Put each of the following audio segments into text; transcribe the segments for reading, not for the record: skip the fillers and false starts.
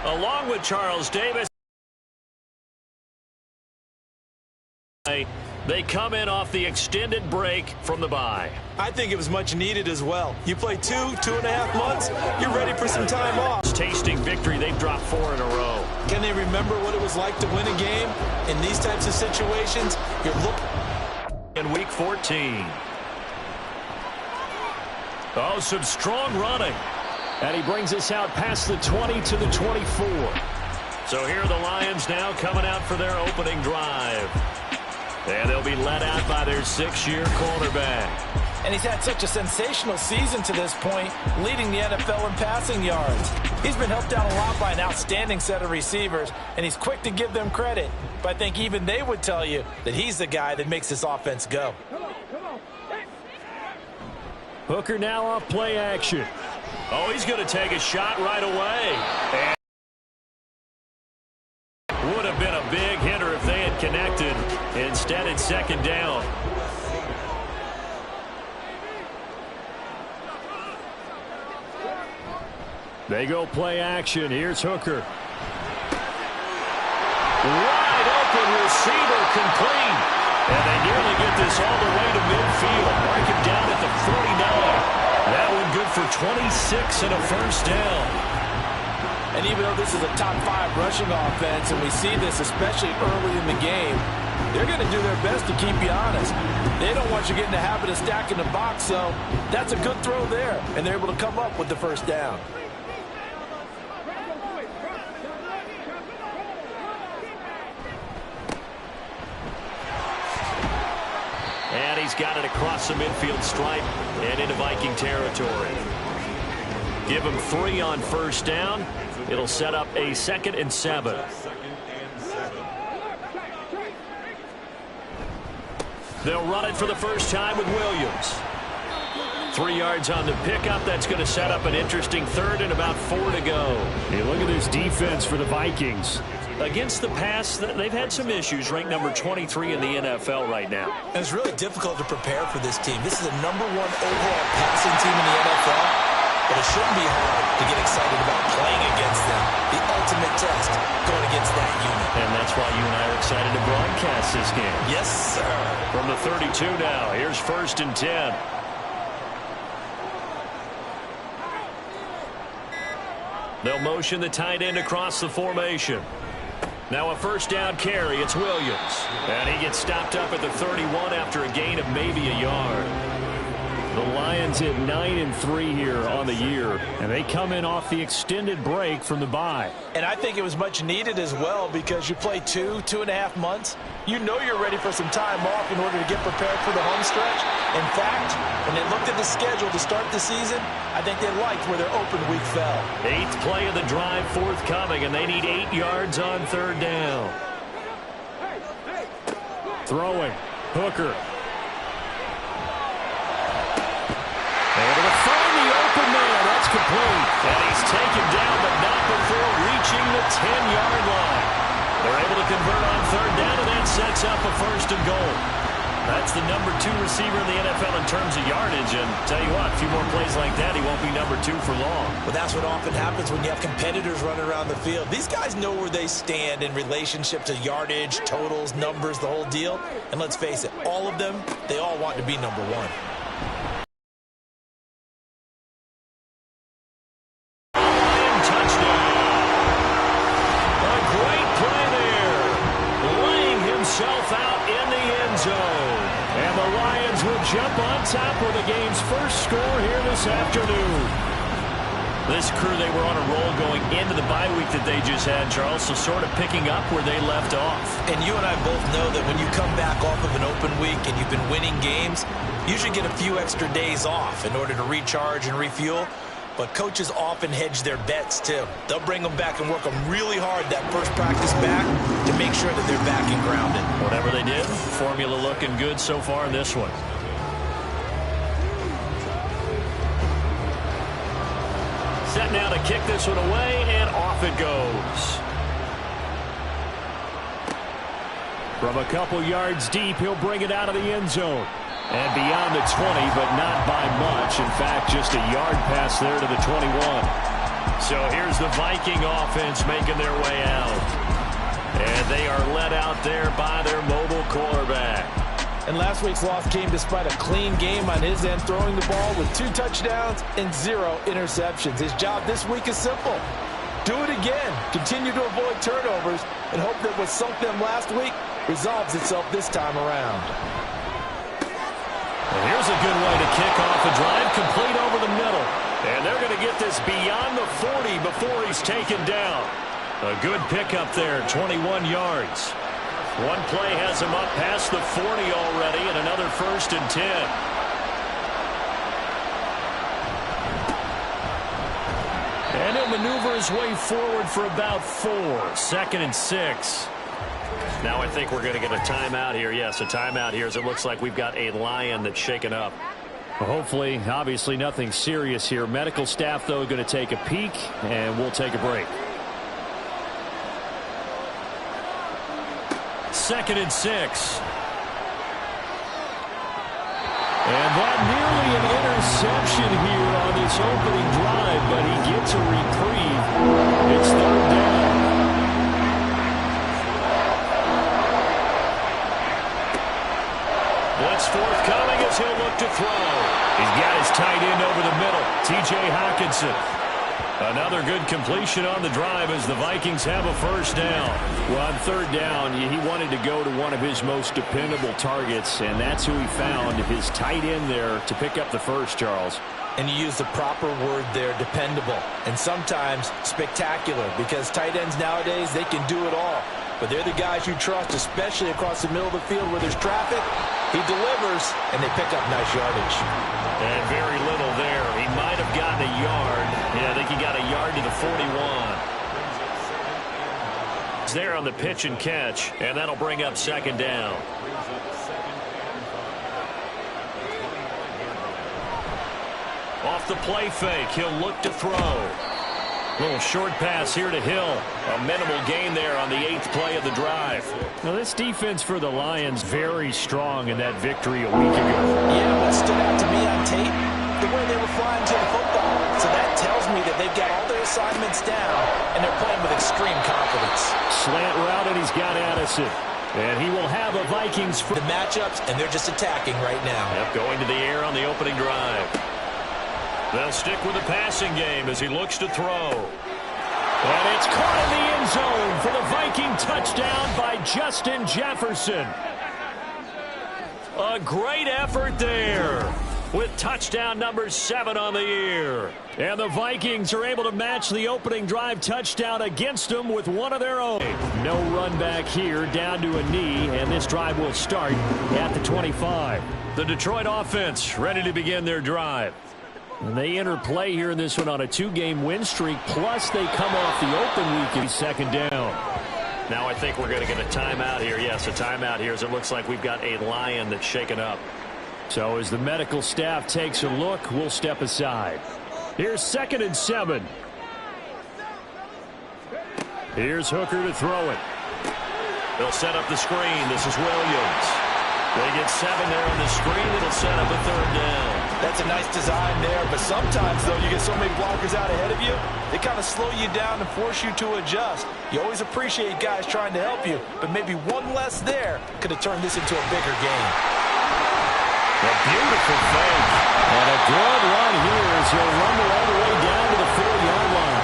Along with Charles Davis, they come in off the extended break from the bye. I think it was much needed as well. You play 2.5 months, you're ready for some time off. Tasting victory, they've dropped 4 in a row. Can they remember what it was like to win a game? In these types of situations, you're looking. In week 14. Oh, some strong running. And he brings us out past the 20 to the 24. So here are the Lions now coming out for their opening drive. And they'll be led out by their 6-year quarterback. And he's had such a sensational season to this point, leading the NFL in passing yards. He's been helped out a lot by an outstanding set of receivers, and he's quick to give them credit. But I think even they would tell you that he's the guy that makes this offense go. Hooker now off play action. Oh, he's going to take a shot right away. And would have been a big hitter if they had connected. Instead, it's second down. They go play action. Here's Hooker. Wide open receiver complete. And they nearly get this all the way to midfield. Mark him down at the 49. That one good for 26 and a first down. And even though this is a top 5 rushing offense, and we see this especially early in the game, they're going to do their best to keep you honest. They don't want you getting the habit of stacking the box, so that's a good throw there. And they're able to come up with the first down. And he's got it across the midfield stripe and into Viking territory. Give him 3 on first down. It'll set up a 2nd and 7. They'll run it for the first time with Williams. 3 yards on the pickup. That's going to set up an interesting 3rd and about 4 to go. Hey, look at this defense for the Vikings. Against the pass, they've had some issues, ranked number 23 in the NFL right now. And it's really difficult to prepare for this team. This is the #1 overall passing team in the NFL, but it shouldn't be hard to get excited about playing against them. The ultimate test going against that unit. And that's why you and I are excited to broadcast this game. Yes, sir. From the 32 now, here's 1st and 10. They'll motion the tight end across the formation. Now a first down carry. It's Williams. And he gets stopped up at the 31 after a gain of maybe a yard. The Lions at 9-3 here on the year. And they come in off the extended break from the bye. And I think it was much needed as well because you play 2.5 months. You know you're ready for some time off in order to get prepared for the home stretch. In fact, when they looked at the schedule to start the season, I think they liked where their open week fell. 8th play of the drive forthcoming, and they need 8 yards on 3rd down. Throwing. Hooker. Able to find the open man. That's complete. And he's taken down, but not before reaching the 10-yard line. They're able to convert on 3rd down, and that sets up a 1st and goal. That's the #2 receiver in the NFL in terms of yardage. And tell you what, a few more plays like that, he won't be #2 for long. Well, that's what often happens when you have competitors running around the field. These guys know where they stand in relationship to yardage, totals, numbers, the whole deal. And let's face it, all of them, they all want to be #1. Jump on top with the game's first score here this afternoon. This crew, they were on a roll going into the bye week that they just had, Charles, so sort of picking up where they left off. And you and I both know that when you come back off of an open week and you've been winning games, you should get a few extra days off in order to recharge and refuel. But coaches often hedge their bets, too. They'll bring them back and work them really hard that first practice back to make sure that they're back and grounded. Whatever they did, formula looking good so far in this one. Set now to kick this one away, and off it goes. From a couple yards deep, he'll bring it out of the end zone. And beyond the 20, but not by much. In fact, just a yard pass there to the 21. So here's the Viking offense making their way out. And they are led out there by their mobile quarterback. And last week's loss came despite a clean game on his end, throwing the ball with 2 touchdowns and 0 interceptions. His job this week is simple. Do it again. Continue to avoid turnovers and hope that what sunk them last week resolves itself this time around. And here's a good way to kick off a drive, complete over the middle. And they're going to get this beyond the 40 before he's taken down. A good pickup there, 21 yards. One play has him up past the 40 already, and another 1st and 10. And he'll maneuver his way forward for about 4. 2nd and 6. Now I think we're going to get a timeout here. Yes, a timeout here as it looks like we've got a Lion that's shaken up. Well, hopefully, obviously nothing serious here. Medical staff, though, going to take a peek, and we'll take a break. 2nd and 6. And that nearly an interception here on this opening drive, but he gets a reprieve. It's 3rd down. Blitz forthcoming as he'll look to throw. He's got his tight end over the middle, T.J. Hockenson. Another good completion on the drive as the Vikings have a 1st down. Well, on 3rd down, he wanted to go to one of his most dependable targets, and that's who he found, his tight end there, to pick up the 1st, Charles. And you use the proper word there, dependable, and sometimes spectacular, because tight ends nowadays, they can do it all. But they're the guys you trust, especially across the middle of the field where there's traffic. He delivers, and they pick up nice yardage. And very little there. He might have gotten a yard. Yeah, I think he got a yard to the 41. It's there on the pitch and catch, and that'll bring up 2nd down. Off the play fake, he'll look to throw. Little short pass here to Hill. A minimal gain there on the 8th play of the drive. Now this defense for the Lions very strong in that victory a week ago. Yeah, what stood out to me on tape, the way they were flying to the football. So that tells me that they've got all their assignments down, and they're playing with extreme confidence. Slant route, and he's got Addison. And he will have a Vikings for the matchups, and they're just attacking right now. Yep, going to the air on the opening drive. They'll stick with the passing game as he looks to throw. And it's caught in the end zone for the Viking touchdown by Justin Jefferson. A great effort there with touchdown number 7 on the year. And the Vikings are able to match the opening drive touchdown against them with one of their own. No run back here, down to a knee, and this drive will start at the 25. The Detroit offense ready to begin their drive. And they enter play here in this one on a 2-game win streak, plus they come off the open week in 2nd down. Now I think we're going to get a timeout here. Yes, a timeout here as it looks like we've got a Lion that's shaken up. So as the medical staff takes a look, we'll step aside. Here's 2nd and 7. Here's Hooker to throw it. They'll set up the screen. This is Williams. They get 7 there on the screen. It'll set up a 3rd down. That's a nice design there, but sometimes, though, you get so many blockers out ahead of you, they kind of slow you down and force you to adjust. You always appreciate guys trying to help you, but maybe one less there could have turned this into a bigger game. A beautiful fake. And a good run here as he'll rumble all the way down to the 4-yard line.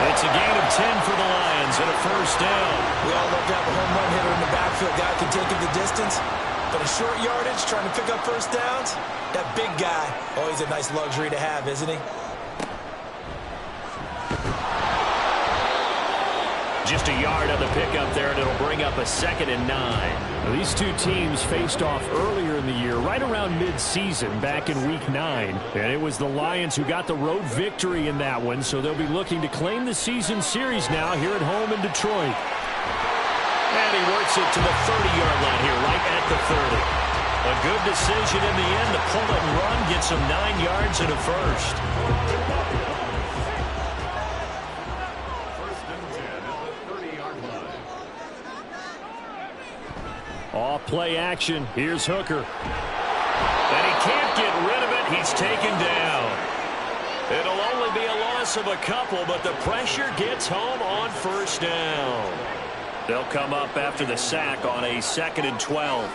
It's a gain of 10 for the Lions and a 1st down. We all love to have a home run hitter in the backfield. Guy can take it the distance. But a short yardage, trying to pick up 1st downs, that big guy, always a nice luxury to have, isn't he? Just a yard on the pickup there, and it'll bring up a 2nd and 9. Now, these two teams faced off earlier in the year, right around mid-season, back in Week 9. And it was the Lions who got the road victory in that one, so they'll be looking to claim the season series now here at home in Detroit. And he works it to the 30-yard line here, right at the 30. A good decision in the end to pull it and run, gets him 9 yards and a 1st. Off play action. Here's Hooker. And he can't get rid of it. He's taken down. It'll only be a loss loss of a couple, but the pressure gets home on first down. They'll come up after the sack on a 2nd and 12.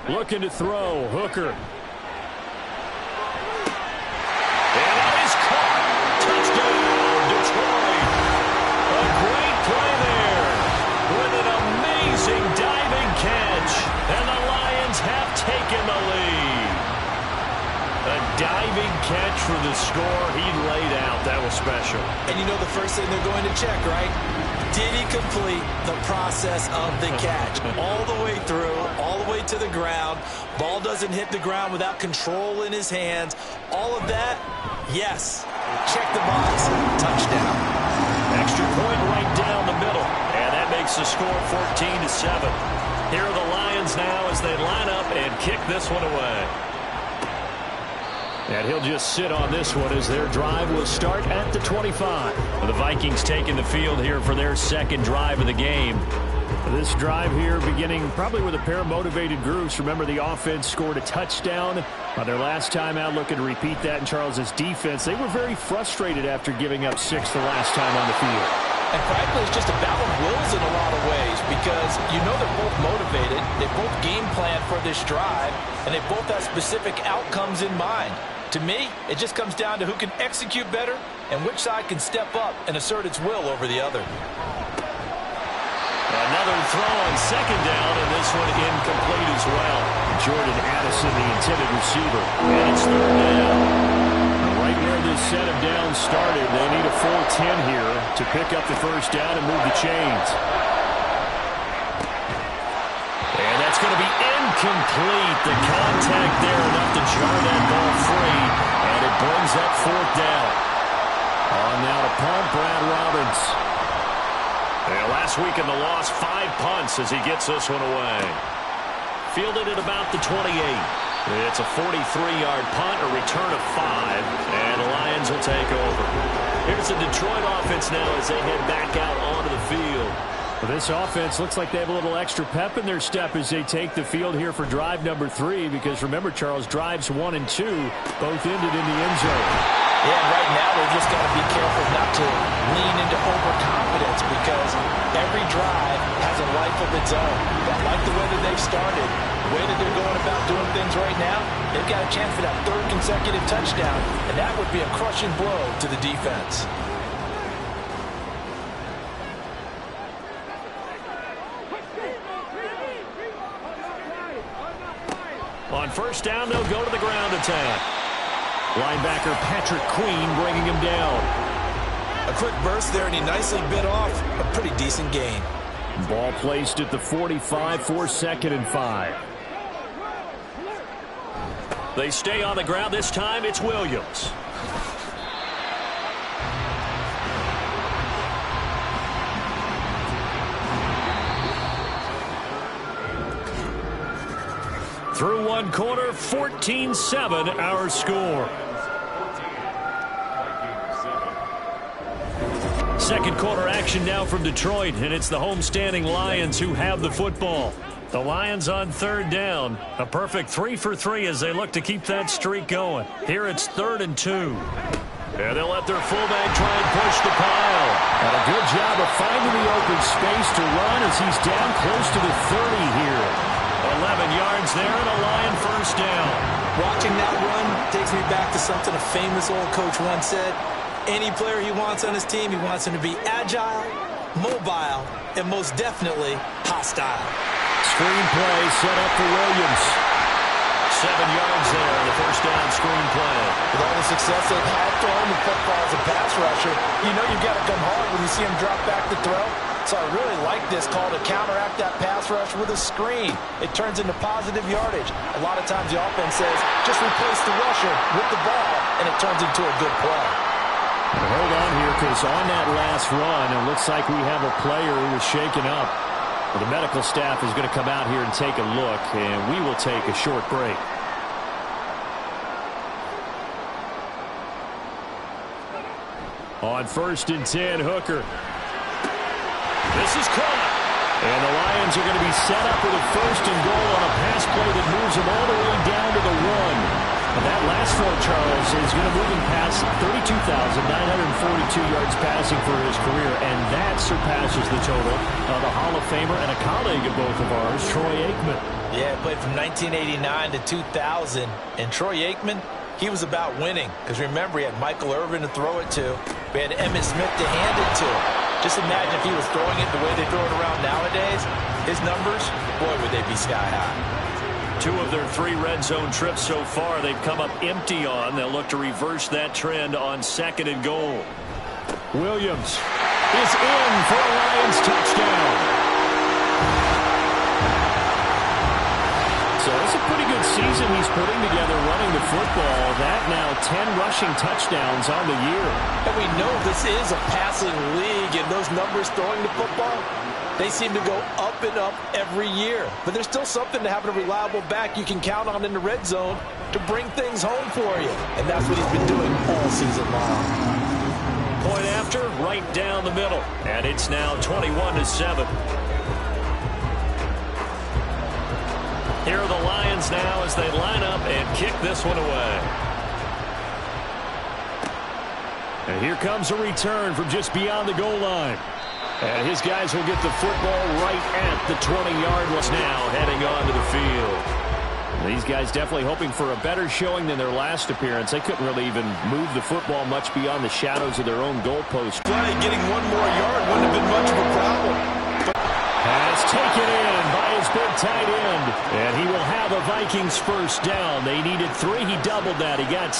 Looking to throw, Hooker. And that is caught. Touchdown, Detroit. A great play there with an amazing diving catch. And the Lions have taken the lead. A diving catch for the score he laid out. That was special. And you know the first thing they're going to check, right? Did he complete the process of the catch? All the way through, all the way to the ground. Ball doesn't hit the ground without control in his hands. All of that, yes. Check the box. Touchdown. Extra point right down the middle. And that makes the score 14-7. Here are the Lions now as they line up and kick this one away. And he'll just sit on this one as their drive will start at the 25. The Vikings taking the field here for their second drive of the game. This drive here beginning probably with a pair of motivated groups. Remember, the offense scored a touchdown on their last time out. Looking to repeat that in Charles's defense. They were very frustrated after giving up 6 the last time on the field. And frankly, it's just a battle of wills in a lot of ways because you know they're both motivated. They both game plan for this drive, and they both have specific outcomes in mind. To me, it just comes down to who can execute better and which side can step up and assert its will over the other. Another throw on second down, and this one incomplete as well. Jordan Addison, the intended receiver, and it's third down. Right where this set of downs started, they need a full 10 here to pick up the first down and move the chains. And that's going to be incomplete. The contact there enough to jar that ball free, and it brings up fourth down. On now to punt, Brad Robbins. And last week in the loss, 5 punts as he gets this one away. Fielded at about the 28. It's a 43-yard punt, a return of 5, and the Lions will take over. Here's the Detroit offense now as they head back out onto the field. Well, this offense looks like they have a little extra pep in their step as they take the field here for drive number 3, because remember, Charles, drives 1 and 2 both ended in the end zone. Yeah, right now they just got to be careful not to lean into overconfidence because every drive has a life of its own. But like the way that they've started, the way that they're going about doing things right now, they've got a chance for that 3rd consecutive touchdown, and that would be a crushing blow to the defense. On first down, they'll go to the ground attack. Linebacker Patrick Queen bringing him down. A quick burst there, and he nicely bit off a pretty decent gain. Ball placed at the 45 for 2nd and 5. They stay on the ground. This time it's Williams. Through one quarter, 14-7 our score. Second quarter action now from Detroit, and it's the homestanding Lions who have the football. The Lions on third down. A perfect 3 for 3 as they look to keep that streak going. Here it's 3rd and 2. And they'll let their fullback try and push the pile. And a good job of finding the open space to run as he's down close to the 30 here. 11 yards there and a Lion first down. Watching that run takes me back to something a famous old coach once said. Any player he wants on his team, he wants him to be agile, mobile, and most definitely hostile. Screen play set up for Williams. 7 yards there on the first down screen play. With all the success they've had throwing the football as a pass rusher, you know you've got to come hard when you see him drop back to throw. So I really like this call to counteract that pass rush with a screen. It turns into positive yardage. A lot of times the offense says, just replace the rusher with the ball, and it turns into a good play. Hold on here, because on that last run, it looks like we have a player who was shaken up. Well, the medical staff is going to come out here and take a look, and we will take a short break. On 1st and 10, Hooker. This is caught. And the Lions are going to be set up with a 1st and goal on a pass play that moves them all the way down to the 1. And that last pass for Charles is going to move him past 32,942 yards passing for his career, and that surpasses the total of the Hall of Famer and a colleague of both of ours, Troy Aikman. Yeah, played from 1989 to 2000, and Troy Aikman, he was about winning, because remember, he had Michael Irvin to throw it to. We had Emmitt Smith to hand it to. Just imagine if he was throwing it the way they throw it around nowadays. His numbers, boy, would they be sky high. 2 of their 3 red zone trips so far they've come up empty on. They'll look to reverse that trend on 2nd and goal. Williams is in for a Lions touchdown. So it's a pretty good season he's putting together running the football. That now 10 rushing touchdowns on the year. And we know this is a passing league, and those numbers throwing the football, they seem to go up and up every year. But there's still something to having a reliable back you can count on in the red zone to bring things home for you. And that's what he's been doing all season long. Point after, right down the middle. And it's now 21-7. Here are the Lions now as they line up and kick this one away. And here comes a return from just beyond the goal line. And his guys will get the football right at the 20-yard line now, heading onto the field. These guys definitely hoping for a better showing than their last appearance. They couldn't really even move the football much beyond the shadows of their own goalpost. Right, getting 1 more yard wouldn't have been much of a problem. Pass taken in by his big tight end. And he will have a Vikings first down. They needed 3. He doubled that. He got